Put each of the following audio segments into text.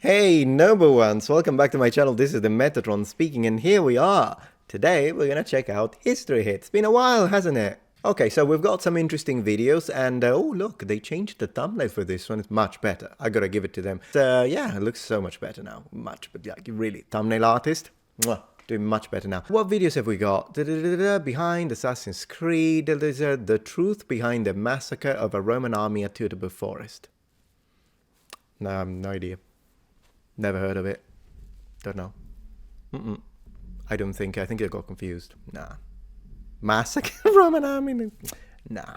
Hey noble ones, welcome back to my channel. This is the Metatron speaking, and here we are. Today we're gonna check out History Hits. Been a while, hasn't it? Okay, so we've got some interesting videos, and oh look, they changed the thumbnail for this one. It's much better. I gotta give it to them. Yeah, it looks so much better now. Much, but like really, thumbnail artist. Mwah. Doing much better now. What videos have we got? Behind Assassin's Creed, the truth behind the massacre of a Roman army at Teutoburg Forest. No, no idea. Never heard of it. Don't know. I don't think. I think I got confused. Nah. Massacre of Roman army? Nah.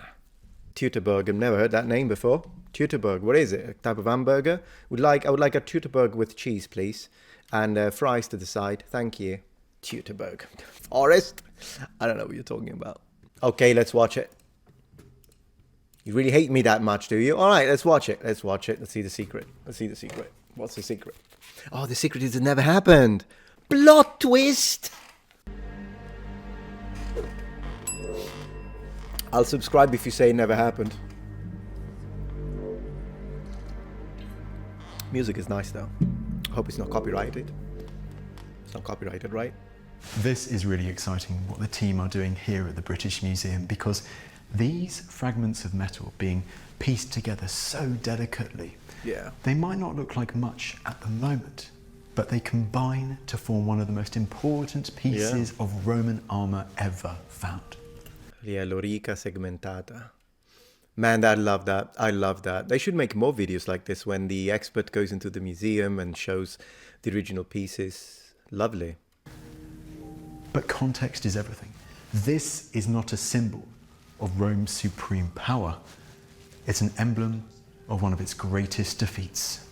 Teutoburg. I've never heard that name before. Teutoburg. What is it? A type of hamburger? I would like a Teutoburg with cheese, please, and fries to the side. Thank you. Teutoburg Forest. I don't know what you're talking about. Okay, let's watch it. You really hate me that much, do you? All right, let's watch it. Let's watch it. Let's see the secret. Let's see the secret. What's the secret? Oh, the secret is it never happened. Plot twist. I'll subscribe if you say it never happened. Music is nice though. Hope it's not copyrighted. It's not copyrighted, right? This is really exciting what the team are doing here at the British Museum, because these fragments of metal being pieced together so delicately, they might not look like much at the moment, but they combine to form one of the most important pieces of Roman armor ever found. Yeah, lorica segmentata. Man, I love that. I love that. They should make more videos like this when the expert goes into the museum and shows the original pieces. Lovely. But context is everything. This is not a symbol of Rome's supreme power. It's an emblem of one of its greatest defeats.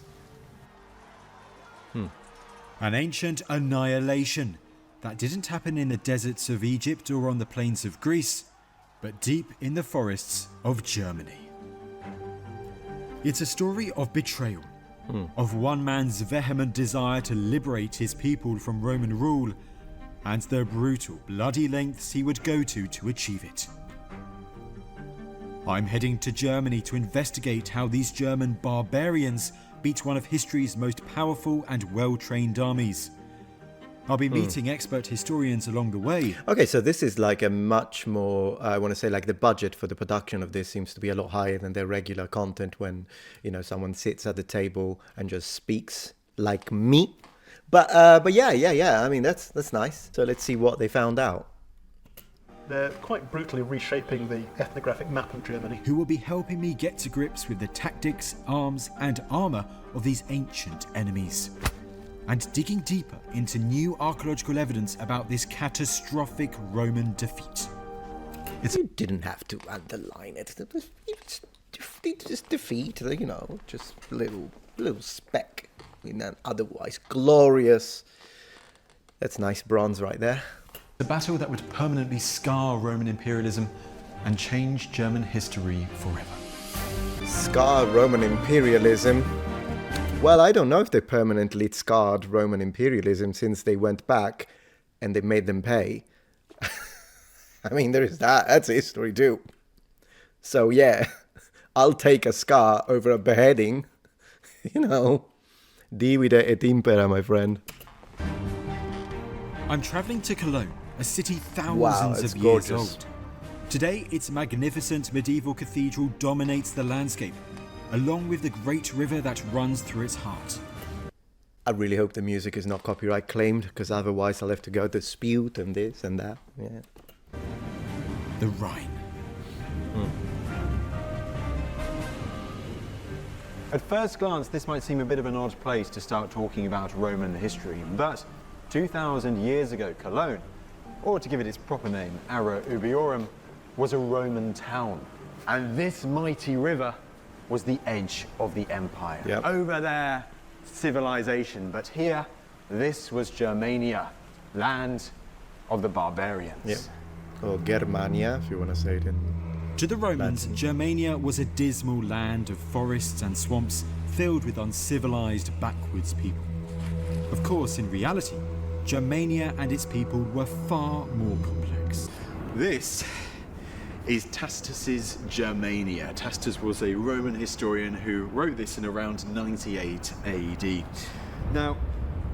An ancient annihilation that didn't happen in the deserts of Egypt or on the plains of Greece, but deep in the forests of Germany. It's a story of betrayal, of one man's vehement desire to liberate his people from Roman rule, and the brutal, bloody lengths he would go to achieve it. I'm heading to Germany to investigate how these German barbarians beat one of history's most powerful and well-trained armies. I'll be meeting expert historians along the way. Okay, so this is like a much more, I want to say, like the budget for the production of this seems to be a lot higher than their regular content when, you know, someone sits at the table and just speaks like me. But yeah. I mean, that's nice. So let's see what they found out. They're quite brutally reshaping the ethnographic map of Germany. Who will be helping me get to grips with the tactics, arms, and armour of these ancient enemies, and digging deeper into new archaeological evidence about this catastrophic Roman defeat. You didn't have to underline it. Just defeat, you know, just a little speck in an otherwise glorious. That's nice bronze right there. A battle that would permanently scar Roman imperialism and change German history forever. Scar Roman imperialism? Well, I don't know if they permanently scarred Roman imperialism since they went back and they made them pay. I mean, there is that. That's history too. So yeah, I'll take a scar over a beheading. You know, divide et impera, my friend. I'm travelling to Cologne, a city thousands of years old. Today, its magnificent medieval cathedral dominates the landscape, along with the great river that runs through its heart. I really hope the music is not copyright claimed, because otherwise I'll have to go dispute and this and that. Yeah. The Rhine. At first glance, this might seem a bit of an odd place to start talking about Roman history, but 2,000 years ago, Cologne, or to give it its proper name, Ara Ubiorum, was a Roman town. And this mighty river was the edge of the empire. Yep. Over there, civilization, but here, this was Germania, land of the barbarians. Yep. Or Germania, if you want to say it in To the Romans, Germania was a dismal land of forests and swamps filled with uncivilized, backwards people. Of course, in reality, Germania and its people were far more complex. This is Tacitus's Germania. Tacitus was a Roman historian who wrote this in around 98 AD. Now,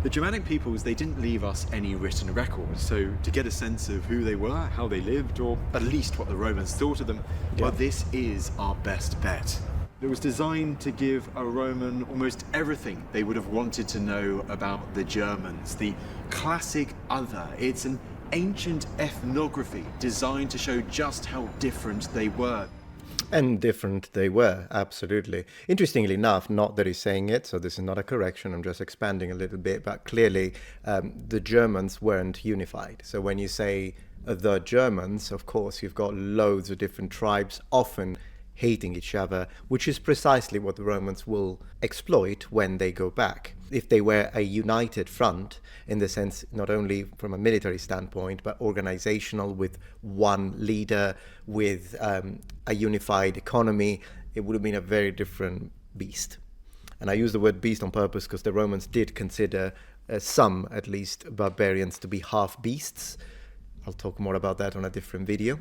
the Germanic peoples, they didn't leave us any written records, so to get a sense of who they were, how they lived, or at least what the Romans thought of them, well, this is our best bet. It was designed to give a Roman almost everything they would have wanted to know about the Germans, the classic other. It's an ancient ethnography designed to show just how different they were. And different they were, absolutely. Interestingly enough, not that he's saying it, so this is not a correction, I'm just expanding a little bit, but clearly the Germans weren't unified. So when you say the Germans, of course, you've got loads of different tribes, often hating each other, which is precisely what the Romans will exploit when they go back. If they were a united front, in the sense not only from a military standpoint, but organizational, with one leader, with a unified economy, it would have been a very different beast. And I use the word beast on purpose because the Romans did consider some, at least, barbarians to be half beasts. I'll talk more about that on a different video.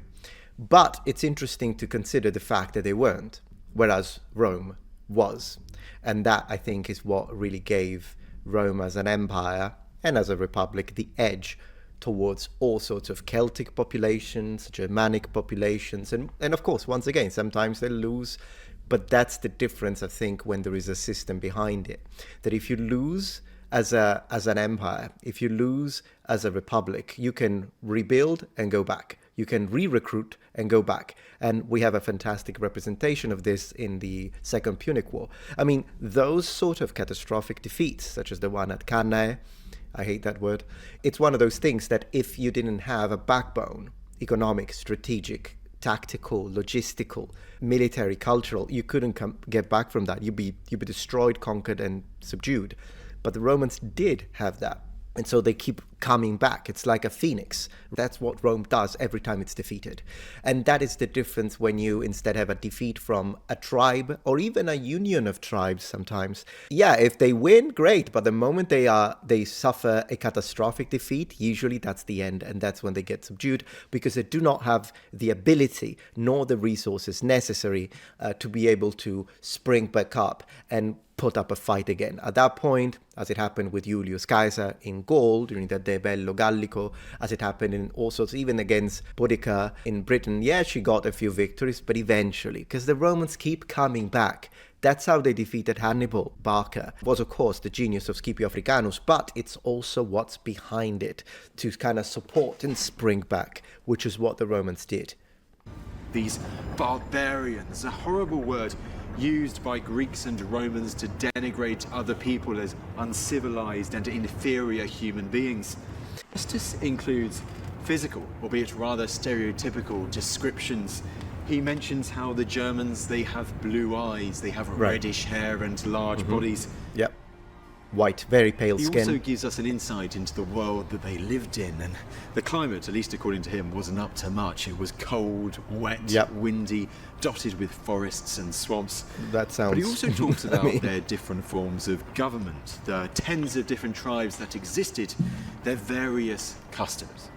But it's interesting to consider the fact that they weren't, whereas Rome was. And that, I think, is what really gave Rome as an empire and as a republic the edge towards all sorts of Celtic populations, Germanic populations, and of course, once again, sometimes they lose, but that's the difference, I think, when there is a system behind it. That if you lose as an empire, if you lose as a republic, you can rebuild and go back. You can re-recruit and go back. And we have a fantastic representation of this in the Second Punic War. I mean, those sort of catastrophic defeats, such as the one at Cannae, I hate that word, it's one of those things that if you didn't have a backbone, economic, strategic, tactical, logistical, military, cultural, you couldn't get back from that. You'd be destroyed, conquered, and subdued. But the Romans did have that. And so they keep coming back. It's like a phoenix. That's what Rome does every time it's defeated. And that is the difference when you instead have a defeat from a tribe or even a union of tribes sometimes. Yeah, if they win, great. But the moment they suffer a catastrophic defeat, usually that's the end. And that's when they get subdued because they do not have the ability nor the resources necessary to be able to spring back up and put up a fight again. At that point, as it happened with Julius Caesar in Gaul during the De Bello Gallico, as it happened in all sorts, even against Boudica in Britain, yeah, she got a few victories, but eventually, because the Romans keep coming back. That's how they defeated Hannibal. Barca was, of course, the genius of Scipio Africanus, but it's also what's behind it to kind of support and spring back, which is what the Romans did. These barbarians, a horrible word used by Greeks and Romans to denigrate other people as uncivilized and inferior human beings. This includes physical, albeit rather stereotypical, descriptions. He mentions how the Germans, they have blue eyes, they have reddish hair and large bodies. Yep. White, very pale skin. He also gives us an insight into the world that they lived in, and the climate, at least according to him, wasn't up to much. It was cold, wet, windy, dotted with forests and swamps. That sounds... But he also talks about their different forms of government, the tens of different tribes that existed, their various customs.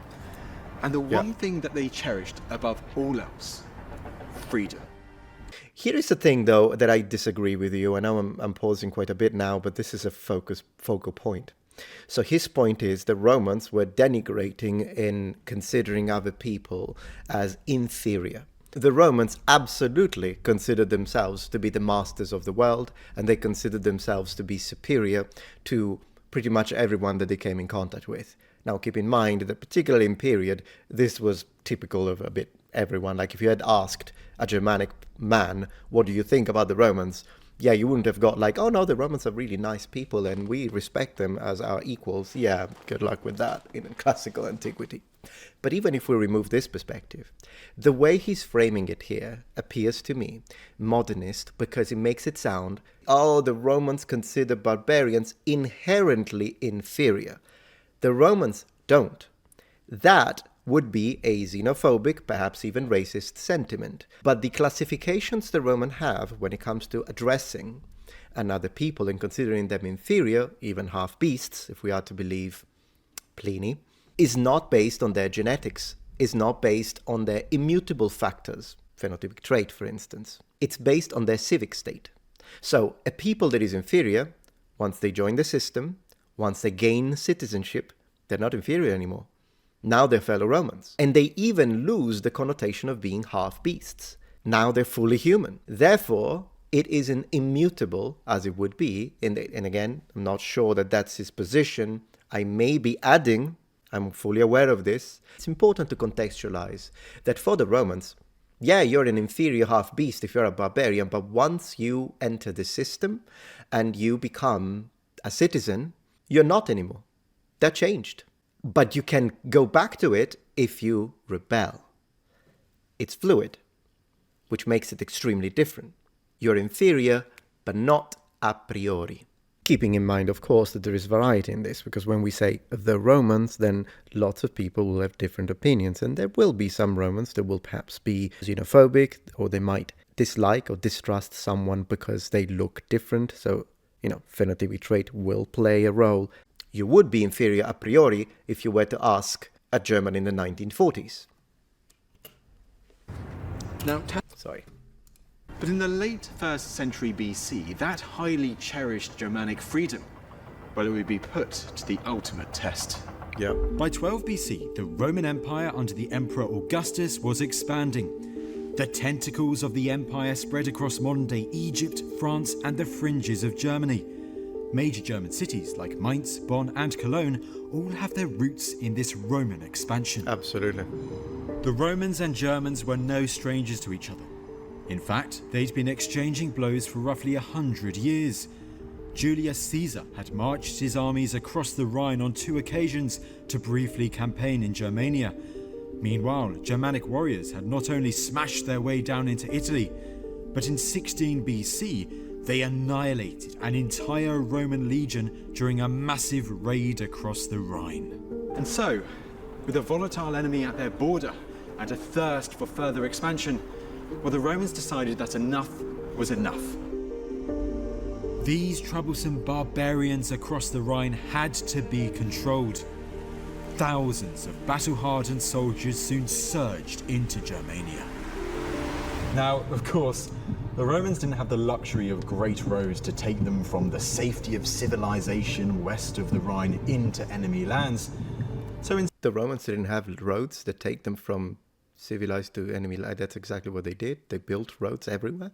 And the one thing that they cherished above all else, freedom. Here is the thing, though, that I disagree with you. I know I'm pausing quite a bit now, but this is a focal point. So his point is the Romans were denigrating in considering other people as inferior. The Romans absolutely considered themselves to be the masters of the world, and they considered themselves to be superior to pretty much everyone that they came in contact with. Now, keep in mind that particularly in period, this was typical of a bit everyone. Like if you had asked a Germanic man, what do you think about the Romans? Yeah, you wouldn't have got like, oh no, the Romans are really nice people and we respect them as our equals. Yeah, good luck with that in classical antiquity. But even if we remove this perspective, the way he's framing it here appears to me modernist because it makes it sound, oh, the Romans consider barbarians inherently inferior. The Romans don't. That would be a xenophobic, perhaps even racist sentiment. But the classifications the Romans have when it comes to addressing another people and considering them inferior, even half beasts, if we are to believe Pliny, is not based on their genetics, is not based on their immutable factors, phenotypic trait, for instance. It's based on their civic state. So a people that is inferior Once they join the system, once they gain citizenship, they're not inferior anymore. Now they're fellow Romans. And they even lose the connotation of being half beasts. Now they're fully human. Therefore, it is an immutable, as it would be, and again, I'm not sure that that's his position. I may be adding, I'm fully aware of this. It's important to contextualize that for the Romans, yeah, you're an inferior half beast if you're a barbarian, but once you enter the system and you become a citizen, you're not anymore. That changed. But you can go back to it if you rebel. It's fluid, which makes it extremely different. You're inferior, but not a priori. Keeping in mind, of course, that there is variety in this, because when we say the Romans, then lots of people will have different opinions, and there will be some Romans that will perhaps be xenophobic, or they might dislike or distrust someone because they look different. So, phenotypic trait will play a role. You would be inferior a priori if you were to ask a German in the 1940s. Now, Sorry. but in the late 1st century BC, that highly cherished Germanic freedom, well, it would be put to the ultimate test. Yep. By 12 BC, the Roman Empire under the Emperor Augustus was expanding. The tentacles of the empire spread across modern-day Egypt, France, and the fringes of Germany. Major German cities like Mainz, Bonn, and Cologne all have their roots in this Roman expansion. Absolutely. The Romans and Germans were no strangers to each other. In fact, they'd been exchanging blows for roughly 100 years. Julius Caesar had marched his armies across the Rhine on 2 occasions to briefly campaign in Germania. Meanwhile, Germanic warriors had not only smashed their way down into Italy, but in 16 BC, they annihilated an entire Roman legion during a massive raid across the Rhine. And so, with a volatile enemy at their border and a thirst for further expansion, well, the Romans decided that enough was enough. These troublesome barbarians across the Rhine had to be controlled. Thousands of battle-hardened soldiers soon surged into Germania. Now, of course, the Romans didn't have the luxury of great roads to take them from the safety of civilization west of the Rhine into enemy lands. So The Romans didn't have roads that take them from civilized to enemy. That's exactly what they did. They built roads everywhere.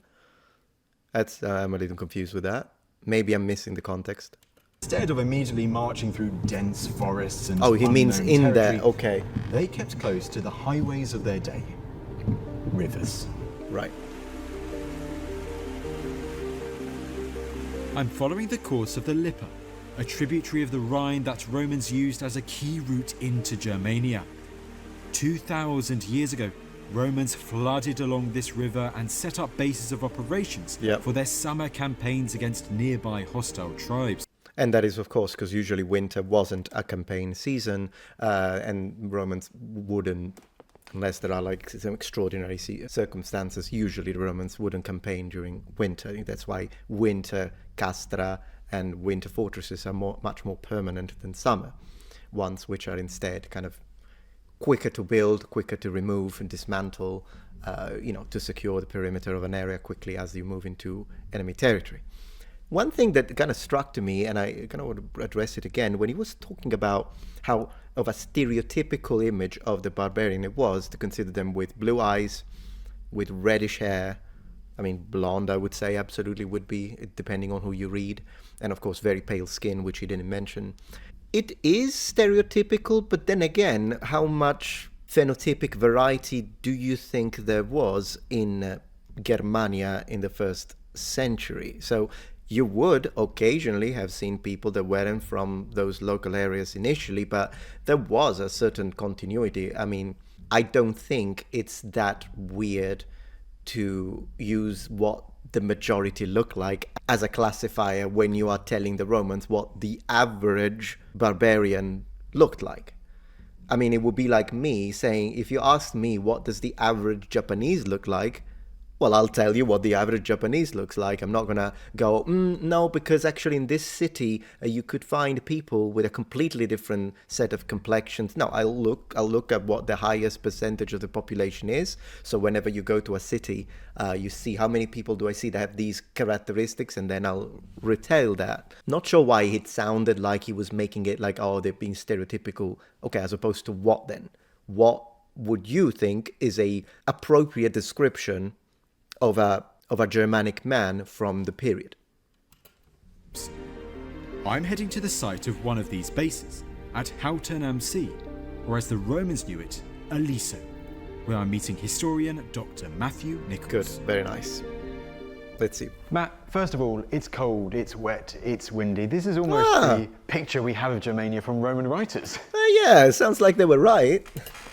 I'm a little confused with that. Maybe I'm missing the context. instead of immediately marching through dense forests and Oh, he means unknown in there. territory, Okay. they kept close to the highways of their day, rivers. Right. I'm following the course of the Lippe, a tributary of the Rhine that Romans used as a key route into Germania. 2,000 years ago, Romans flooded along this river and set up bases of operations for their summer campaigns against nearby hostile tribes. And that is, of course, because usually winter wasn't a campaign season, and Romans wouldn't, unless there are like some extraordinary circumstances, usually the Romans wouldn't campaign during winter. I think that's why winter castra and winter fortresses are much more permanent than summer ones, which are instead kind of quicker to build, quicker to remove and dismantle, to secure the perimeter of an area quickly as you move into enemy territory. One thing that kind of struck to me, and I kind of want to address it again, when he was talking about how of a stereotypical image of the barbarian it was to consider them with blue eyes, with reddish hair. I mean, blonde, I would say, absolutely would be, depending on who you read. And of course, very pale skin, which he didn't mention. It is stereotypical, but then again, how much phenotypic variety do you think there was in Germania in the first century? So you would occasionally have seen people that weren't from those local areas initially, but there was a certain continuity. I mean, I don't think it's that weird to use what the majority look like as a classifier when you are telling the Romans what the average barbarian looked like. I mean, it would be like me saying, if you asked me what does the average Japanese look like, Well, I'll tell you what the average Japanese looks like. I'm not gonna go, no, because actually in this city you could find people with a completely different set of complexions. No, I'll look at what the highest percentage of the population is. So whenever you go to a city, you see how many people do I see that have these characteristics, and then I'll retell that. Not sure why it sounded like he was making it like, oh, they're being stereotypical. Okay, as opposed to what then? What would you think is a appropriate description of a Germanic man from the period? I'm heading to the site of one of these bases, at Houghton am See, or as the Romans knew it, Aliso, where I'm meeting historian Dr. Matthew Nichols. Good, very nice. Let's see. Matt, first of all, it's cold, it's wet, it's windy. This is almost the picture we have of Germania from Roman writers. Yeah, it sounds like they were right.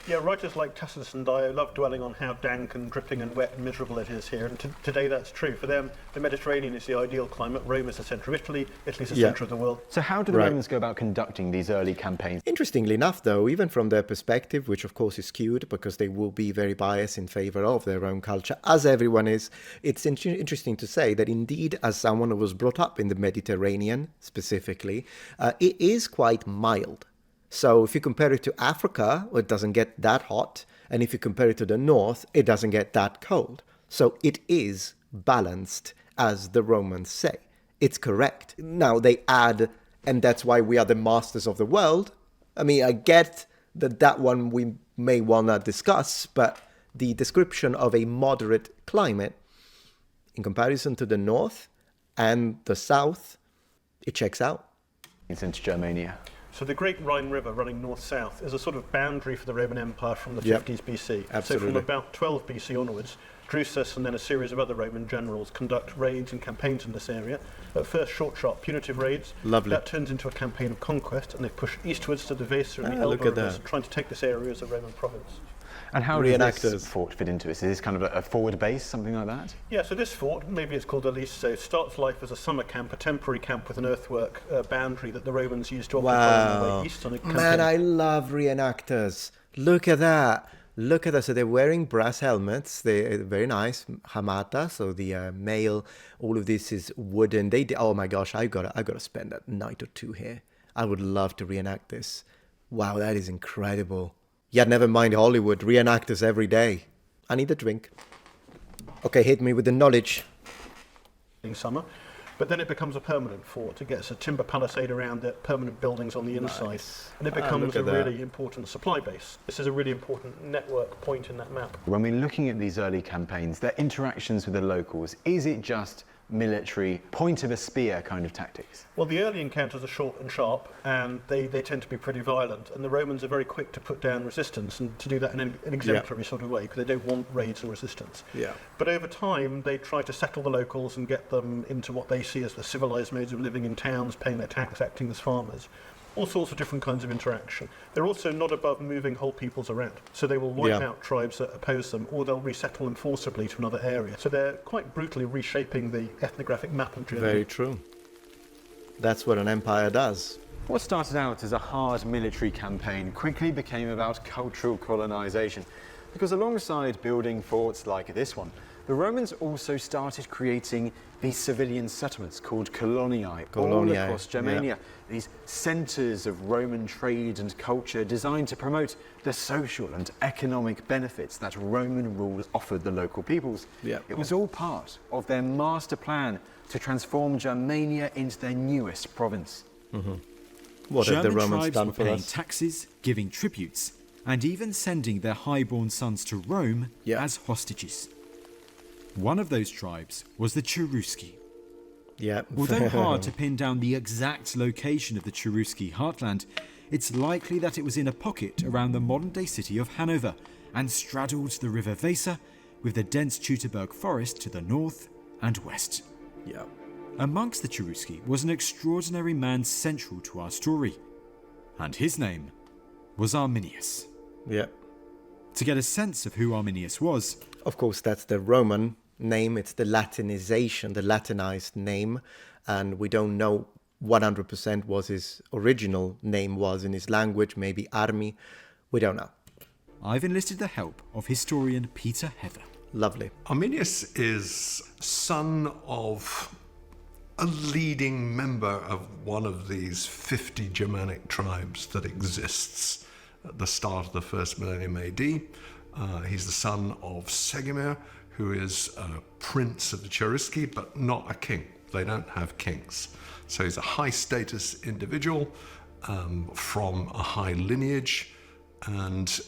Yeah, writers like Tacitus and Dio love dwelling on how dank and dripping and wet and miserable it is here, and today that's true. For them, the Mediterranean is the ideal climate, Rome is the centre of Italy, Italy's the centre of the world. So how do the Romans go about conducting these early campaigns? Interestingly enough, though, even from their perspective, which of course is skewed because they will be very biased in favour of their own culture, as everyone is, it's interesting to say that indeed, as someone who was brought up in the Mediterranean specifically, it is quite mild. So if you compare it to Africa, it doesn't get that hot. And if you compare it to the north, it doesn't get that cold. So it is balanced, as the Romans say. It's correct. Now they add, and that's why we are the masters of the world. I mean, I get that one we may want to discuss, but the description of a moderate climate in comparison to the north and the south, it checks out. It's into Germania. So the great Rhine River running north-south is a sort of boundary for the Roman Empire from the 50s BC. Absolutely. So from about 12 BC onwards, Drusus and then a series of other Roman generals conduct raids and campaigns in this area. At first, short, sharp, punitive raids. Lovely. That turns into a campaign of conquest, and they push eastwards to the Weser and the Elbe rivers, trying to take this area as a Roman province. And how does this fort fit into it? Is this kind of a forward base, something like that? Yeah, so this fort, maybe it's called Aliso, starts life as a summer camp, a temporary camp with an earthwork boundary that the Romans used to occupy on their way east on a campaign. Man, I love reenactors. Look at that. Look at that. So they're wearing brass helmets. They're very nice. Hamata, so the male, all of this is wooden. Oh my gosh, I gotta spend a night or two here. I would love to reenact this. Wow, that is incredible. Yeah, never mind Hollywood. Reenactors every day. I need a drink. Okay, hit me with the knowledge. In summer, but then it becomes a permanent fort. It gets a timber palisade around it, permanent buildings on the inside, and it becomes a really important supply base. This is a really important network point in that map. When we're looking at these early campaigns, their interactions with the locals, is it just military, point of a spear kind of tactics? Well, the early encounters are short and sharp, and they tend to be pretty violent, and the Romans are very quick to put down resistance, and to do that in an exemplary sort of way, because they don't want raids or resistance. Yeah. But over time, they try to settle the locals and get them into what they see as the civilized modes of living in towns, paying their tax, acting as farmers. All sorts of different kinds of interaction. They're also not above moving whole peoples around. So they will wipe out tribes that oppose them, or they'll resettle them forcibly to another area. So they're quite brutally reshaping the ethnographic map of Germany. Very true. That's what an empire does. What started out as a hard military campaign quickly became about cultural colonization, because alongside building forts like this one, the Romans also started creating these civilian settlements called coloniae all across Germania. These centres of Roman trade and culture designed to promote the social and economic benefits that Roman rule offered the local peoples. It was all part of their master plan to transform Germania into their newest province. What have the Romans tribes done were for paying us? taxes, giving tributes, and even sending their highborn sons to Rome as hostages. One of those tribes was the Cherusci. Although hard to pin down the exact location of the Cherusci heartland, it's likely that it was in a pocket around the modern-day city of Hanover and straddled the river Weser with the dense Teutoburg Forest to the north and west. Amongst the Cherusci was an extraordinary man central to our story, and his name was Arminius. To get a sense of who Arminius was, of course, that's the Roman name. It's the Latinization, the Latinized name, and we don't know 100% what his original name was in his language. Maybe Armi. We don't know. I've enlisted the help of historian Peter Heather. Lovely. Arminius is son of a leading member of one of these 50 Germanic tribes that exists at the start of the first millennium AD. He's the son of Segimir, who is a prince of the Cherusci, but not a king. They don't have kings. So he's a high-status individual from a high lineage, and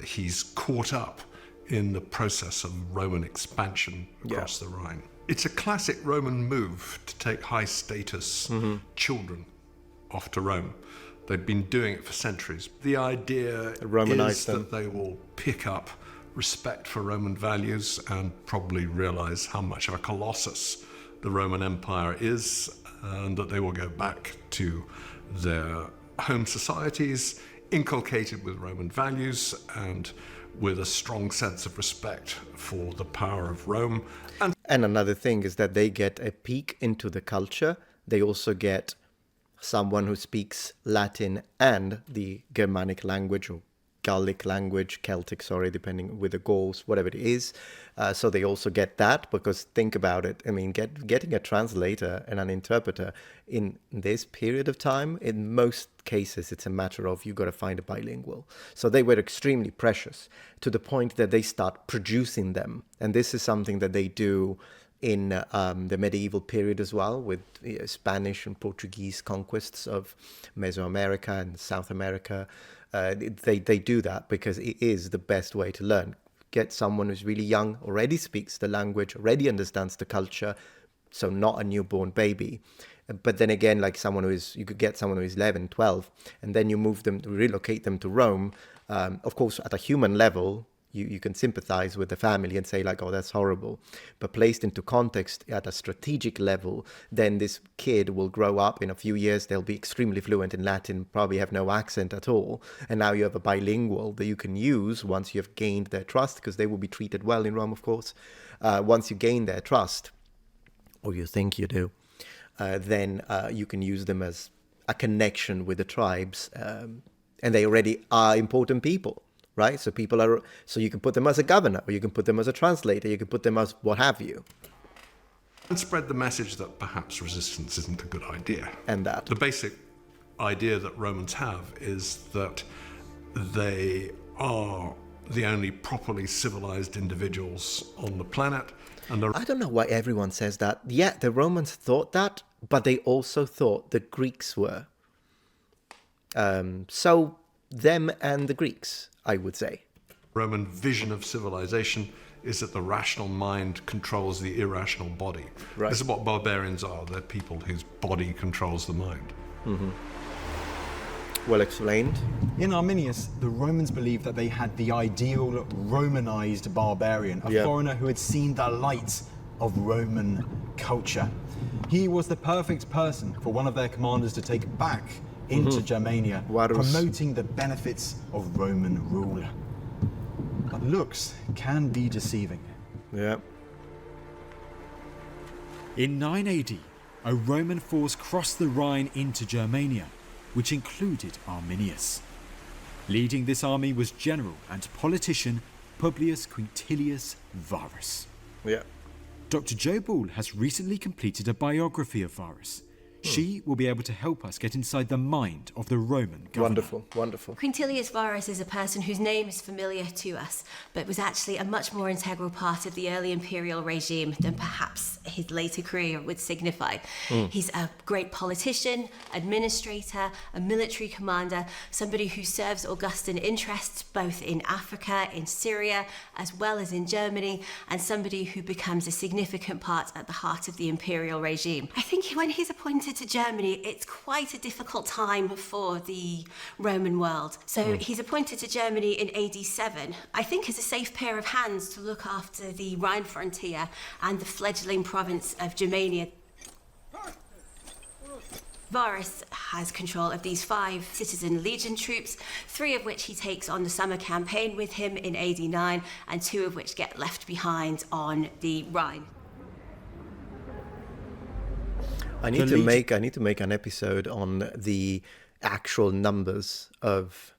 he's caught up in the process of Roman expansion across the Rhine. It's a classic Roman move to take high-status children off to Rome. They've been doing it for centuries. The idea is that they will pick up respect for Roman values and probably realize how much of a colossus the Roman Empire is, and that they will go back to their home societies, inculcated with Roman values and with a strong sense of respect for the power of Rome. And another thing is that they get a peek into the culture. They also get someone who speaks Latin and the Germanic language, or Gallic language, Celtic, sorry, depending with the Gauls, whatever it is. So they also get that, because think about it. I mean, getting a translator and an interpreter in this period of time, in most cases, it's a matter of you got to find a bilingual. So they were extremely precious, to the point that they start producing them. And this is something that they do in the medieval period as well, with Spanish and Portuguese conquests of Mesoamerica and South America. They do that because it is the best way to learn. Get someone who's really young, already speaks the language, already understands the culture, so not a newborn baby. But then again, like you could get someone who is 11, 12, and then you relocate them to Rome. Of course, at a human level, you can sympathize with the family and say like, oh, that's horrible. But placed into context at a strategic level, then this kid will grow up in a few years. They'll be extremely fluent in Latin, probably have no accent at all. And now you have a bilingual that you can use once you have gained their trust, because they will be treated well in Rome, of course. Once you gain their trust, or you think you do, then you can use them as a connection with the tribes. And they already are important people. Right? So you can put them as a governor, or you can put them as a translator, you can put them as what have you. And spread the message that perhaps resistance isn't a good idea. And that. The basic idea that Romans have is that they are the only properly civilized individuals on the planet. And I don't know why everyone says that. Yeah, the Romans thought that, but they also thought the Greeks were. So them and the Greeks, I would say. Roman vision of civilization is that the rational mind controls the irrational body. Right. This is what barbarians are. They're people whose body controls the mind. Mm-hmm. Well explained. In Arminius, the Romans believed that they had the ideal Romanized barbarian, a foreigner who had seen the light of Roman culture. He was the perfect person for one of their commanders to take back into Germania, Varus. promoting the benefits of Roman rule. But looks can be deceiving. Yeah. In 9 AD, a Roman force crossed the Rhine into Germania, which included Arminius. Leading this army was general and politician Publius Quinctilius Varus. Yeah. Dr. Jo Ball has recently completed a biography of Varus. She will be able to help us get inside the mind of the Roman governor. Wonderful, wonderful. Quintilius Varus is a person whose name is familiar to us, but was actually a much more integral part of the early imperial regime than perhaps his later career would signify. He's a great politician, administrator, a military commander, somebody who serves Augustan interests both in Africa, in Syria, as well as in Germany, and somebody who becomes a significant part at the heart of the imperial regime. I think when he's appointed to Germany, it's quite a difficult time for the Roman world. So he's appointed to Germany in AD 7, I think as a safe pair of hands to look after the Rhine frontier and the fledgling province of Germania. Varus has control of these 5 citizen legion troops, 3 of which he takes on the summer campaign with him in AD 9, and 2 of which get left behind on the Rhine. I need to make an episode on the actual numbers of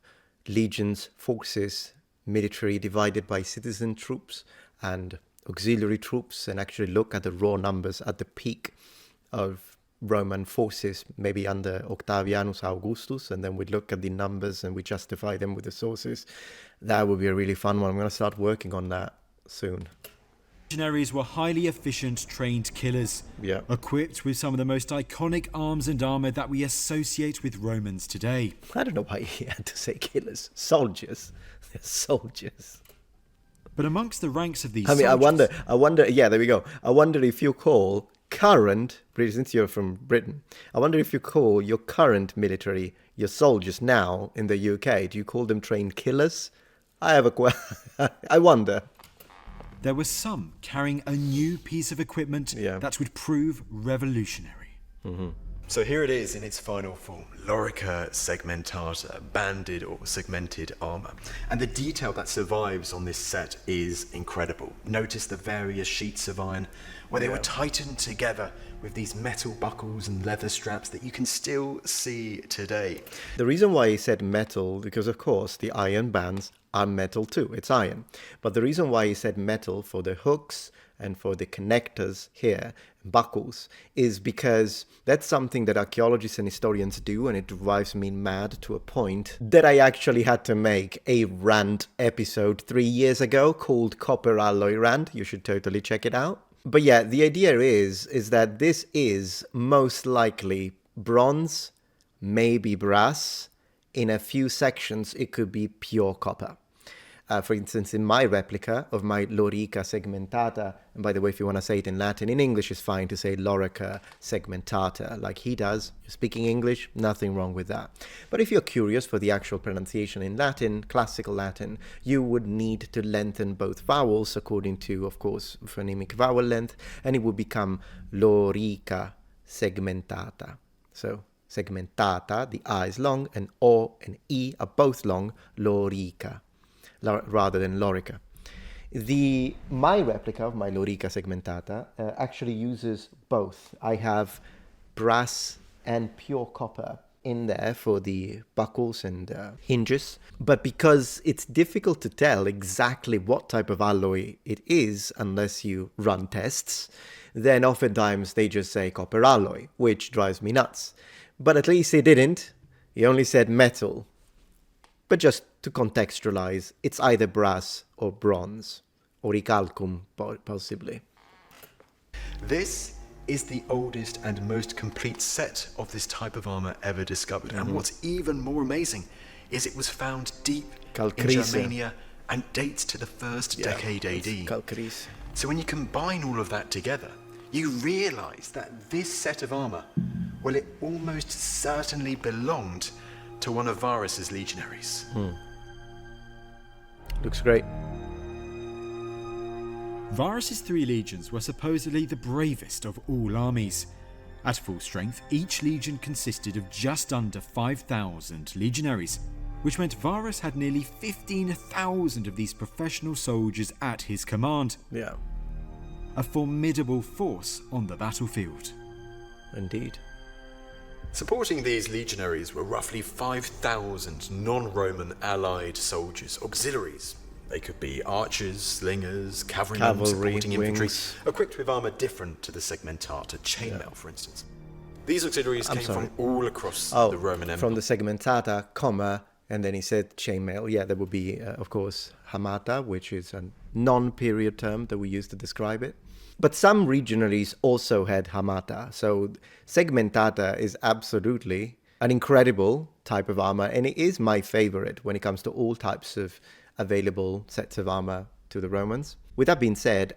legions, forces, military divided by citizen troops. and auxiliary troops and actually look at the raw numbers at the peak of Roman forces, maybe under Octavianus Augustus, and then we look at the numbers and we justify them with the sources. That would be a really fun one. I'm going to start working on that soon. Legionaries were highly efficient, trained killers, equipped with some of the most iconic arms and armour that we associate with Romans today. I don't know why he had to say killers. Soldiers. They're soldiers. But amongst the ranks of these I mean, soldiers, I wonder, yeah, there we go. I wonder if you call current, since you're from Britain, I wonder if you call your current military, your soldiers now in the UK, do you call them trained killers? I wonder. there were some carrying a new piece of equipment that would prove revolutionary. So here it is in its final form, lorica segmentata, banded or segmented armour. And the detail that survives on this set is incredible. Notice the various sheets of iron where they were tightened together with these metal buckles and leather straps that you can still see today. The reason why he said metal, because of course the iron bands are metal too, it's iron. But the reason why he said metal for the hooks and for the connectors here, buckles, is because that's something that archaeologists and historians do, and it drives me mad to a point that I actually had to make a rant episode 3 years ago called Copper Alloy Rant. You should totally check it out. But yeah, the idea is that this is most likely bronze, maybe brass. In a few sections, it could be pure copper. For instance, in my replica of my lorica segmentata, and by the way, if you want to say it in Latin, in English it's fine to say lorica segmentata, like he does. You're speaking English, nothing wrong with that. But if you're curious for the actual pronunciation in Latin, classical Latin, you would need to lengthen both vowels according to, of course, phonemic vowel length, and it would become lorica segmentata. So, segmentata, the I is long, and O and E are both long, lorica, rather than lorica. My replica of my lorica segmentata actually uses both. I have brass and pure copper in there for the buckles and hinges, but because it's difficult to tell exactly what type of alloy it is unless you run tests, then oftentimes they just say copper alloy, which drives me nuts. But at least he didn't. He only said metal. But just to contextualize, it's either brass or bronze, or orichalcum possibly. This is the oldest and most complete set of this type of armour ever discovered. And what's even more amazing is it was found deep in Germania and dates to the first decade AD. So when you combine all of that together, you realise that this set of armour, well, it almost certainly belonged to one of Varus's legionaries. Looks great. Varus's 3 legions were supposedly the bravest of all armies. At full strength, each legion consisted of just under 5,000 legionaries, which meant Varus had nearly 15,000 of these professional soldiers at his command. Yeah. A formidable force on the battlefield. Indeed. Supporting these legionaries were roughly 5,000 non-Roman allied soldiers, auxiliaries. They could be archers, slingers, cavalrymen supporting infantry, equipped with armour different to the segmentata, chainmail for instance. These auxiliaries came from all across the Roman Empire. From the segmentata, comma, and then he said chainmail. Yeah, there would be, of course, hamata, which is a non-period term that we use to describe it. But some legionaries also had hamata, so segmentata is absolutely an incredible type of armor, and it is my favorite when it comes to all types of available sets of armor to the Romans. With that being said,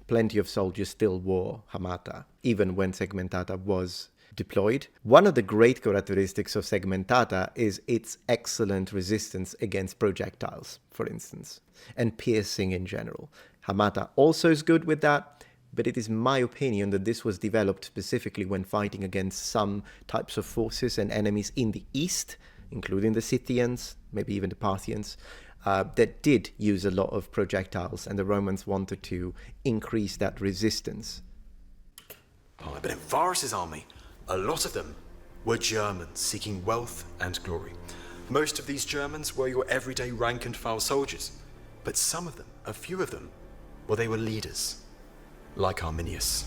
plenty of soldiers still wore hamata, even when segmentata was deployed. One of the great characteristics of segmentata is its excellent resistance against projectiles, for instance, and piercing in general. Hamata also is good with that, but it is my opinion that this was developed specifically when fighting against some types of forces and enemies in the east, including the Scythians, maybe even the Parthians, that did use a lot of projectiles, and the Romans wanted to increase that resistance. But in Varus's army, a lot of them were Germans seeking wealth and glory. Most of these Germans were your everyday rank and file soldiers, but some of them, a few of them, Well, they were leaders, like Arminius.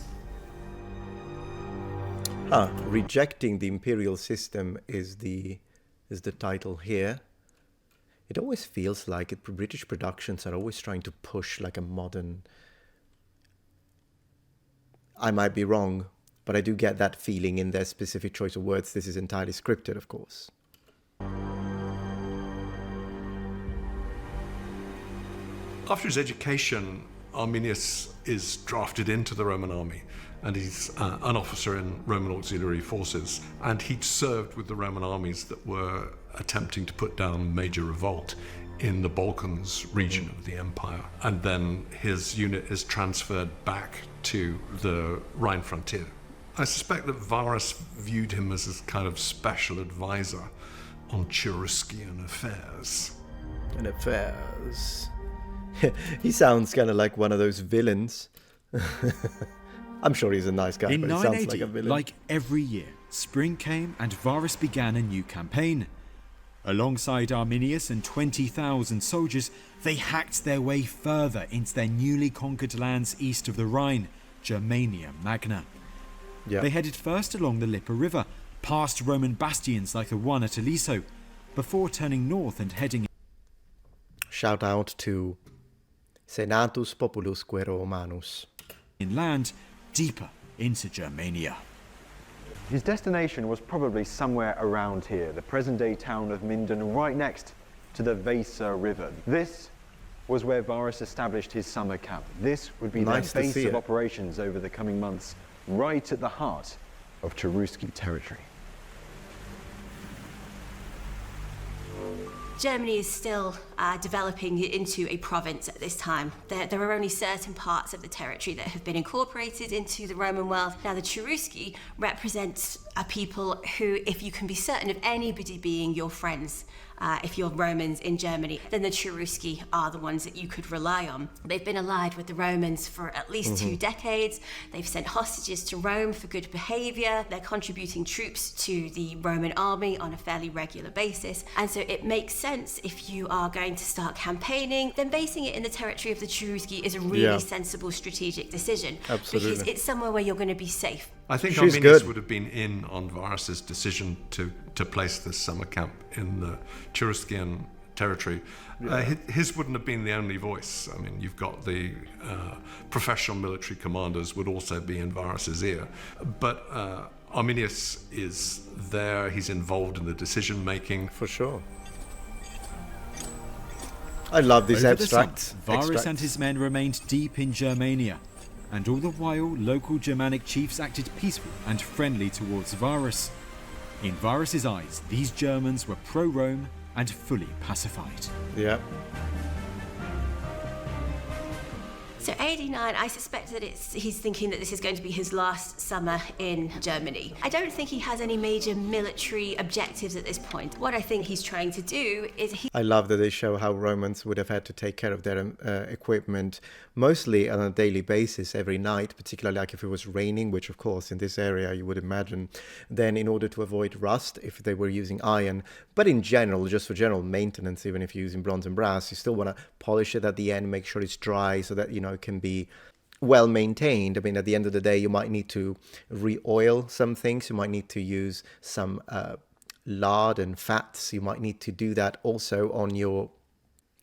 Rejecting the imperial system is the title here. It always feels like British productions are always trying to push like a modern... I might be wrong, but I do get that feeling in their specific choice of words. This is entirely scripted, of course. After his education, Arminius is drafted into the Roman army, and he's an officer in Roman auxiliary forces, and he'd served with the Roman armies that were attempting to put down major revolt in the Balkans region of the empire. And then his unit is transferred back to the Rhine frontier. I suspect that Varus viewed him as a kind of special advisor on Cheruscan affairs. And affairs. He sounds kind of like one of those villains. I'm sure he's a nice guy, In but he sounds 980, like a villain. like every year, spring came and Varus began a new campaign. Alongside Arminius and 20,000 soldiers, they hacked their way further into their newly conquered lands east of the Rhine, Germania Magna. Yeah. They headed first along the Lippe River, past Roman bastions like the one at Aliso, before turning north and heading Shout out to Senatus Populusque Romanus. inland, deeper into Germania. His destination was probably somewhere around here, the present-day town of Minden, right next to the Weser River. This was where Varus established his summer camp. This would be Nice to their base see of it. operations over the coming months, right at the heart of Cheruscan territory. Germany is still developing into a province at this time. There are only certain parts of the territory that have been incorporated into the Roman world. Now, the Cherusci represents a people who, if you can be certain of anybody being your friends, if you're Romans in Germany, then the Cherusci are the ones that you could rely on. They've been allied with the Romans for at least 2 decades. They've sent hostages to Rome for good behavior. They're contributing troops to the Roman army on a fairly regular basis. And so it makes sense, if you are going to start campaigning, then basing it in the territory of the Cherusci is a really sensible strategic decision. Absolutely. Because it's somewhere where you're going to be safe. I think She's Arminius good. would have been in on Varus's decision to place this summer camp in the Cheruscan territory. His wouldn't have been the only voice. I mean, you've got the professional military commanders would also be in Varus's ear. But Arminius is there, he's involved in the decision making. For sure. I love these Over the abstracts. summer, Varus extracts. and his men remained deep in Germania, and all the while local Germanic chiefs acted peaceful and friendly towards Varus. In Varus's eyes, these Germans were pro-Rome and fully pacified. Yeah. So AD 9, I suspect that he's thinking that this is going to be his last summer in Germany. I don't think he has any major military objectives at this point. What I think he's trying to do is I love that they show how Romans would have had to take care of their equipment mostly on a daily basis every night, particularly like if it was raining, which of course in this area you would imagine, then in order to avoid rust if they were using iron. But in general, just for general maintenance, even if you're using bronze and brass, you still want to polish it at the end, make sure it's dry so that, you know, it can be well maintained. I mean, at the end of the day, you might need to re-oil some things. You might need to use some lard and fats. You might need to do that also on your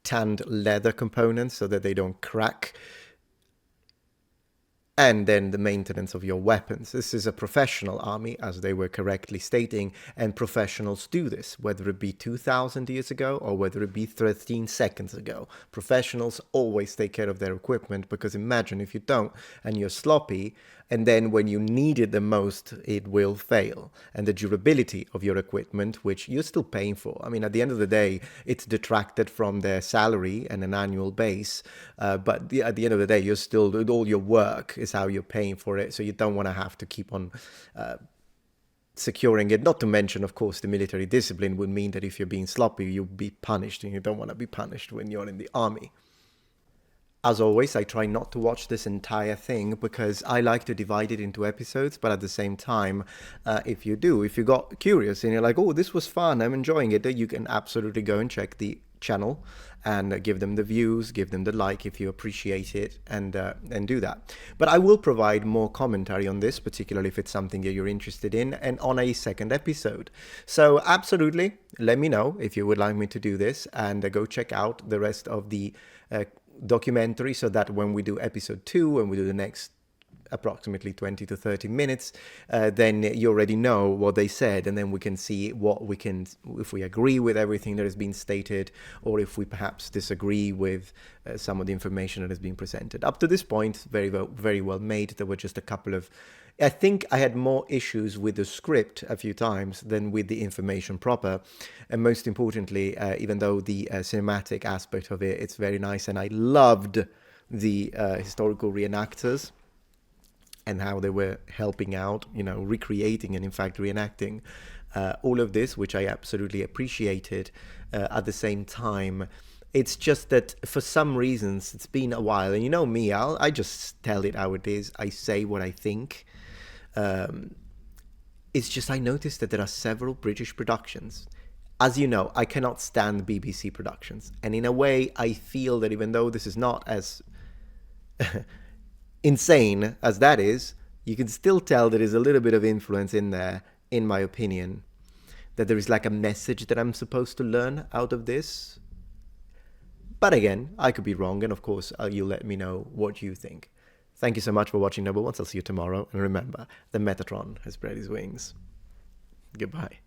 tanned leather components so that they don't crack. And then the maintenance of your weapons. This is a professional army, as they were correctly stating, and professionals do this, whether it be 2,000 years ago or whether it be 13 seconds ago. Professionals always take care of their equipment, because imagine if you don't and you're sloppy, and then when you need it the most, it will fail. And the durability of your equipment, which you're still paying for. I mean, at the end of the day, it's detracted from their salary and an annual base. But at the end of the day, you're still, all your work is how you're paying for it. So you don't want to have to keep on securing it. Not to mention, of course, the military discipline would mean that if you're being sloppy, you'll be punished. And you don't want to be punished when you're in the army. As always, I try not to watch this entire thing because I like to divide it into episodes, but at the same time, if you got curious and you're like, oh, this was fun, I'm enjoying it, you can absolutely go and check the channel and give them the views, give them the like if you appreciate it, and do that. But I will provide more commentary on this, particularly if it's something that you're interested in, and on a second episode. So absolutely, let me know if you would like me to do this, and go check out the rest of the documentary, so that when we do episode 2 and we do the next approximately 20 to 30 minutes, then you already know what they said, and then we can see if we agree with everything that has been stated, or if we perhaps disagree with some of the information that has been presented. Up to this point, very well made. There were just a couple of, I think I had more issues with the script a few times than with the information proper. And most importantly, even though the cinematic aspect of it's very nice, and I loved the historical reenactors and how they were helping out, recreating and in fact reenacting all of this, which I absolutely appreciated. At the same time, it's just that for some reasons it's been a while, and you know me, I just tell it how it is. I say what I think. It's just I noticed that there are several British productions. As you know, I cannot stand BBC productions, and in a way I feel that even though this is not as insane as that is, you can still tell there is a little bit of influence in there, in my opinion, that there is like a message that I'm supposed to learn out of this. But again, I could be wrong, and of course you'll let me know what you think. Thank you so much for watching Number Ones. I'll see you tomorrow, and remember, the Metatron has spread his wings. Goodbye.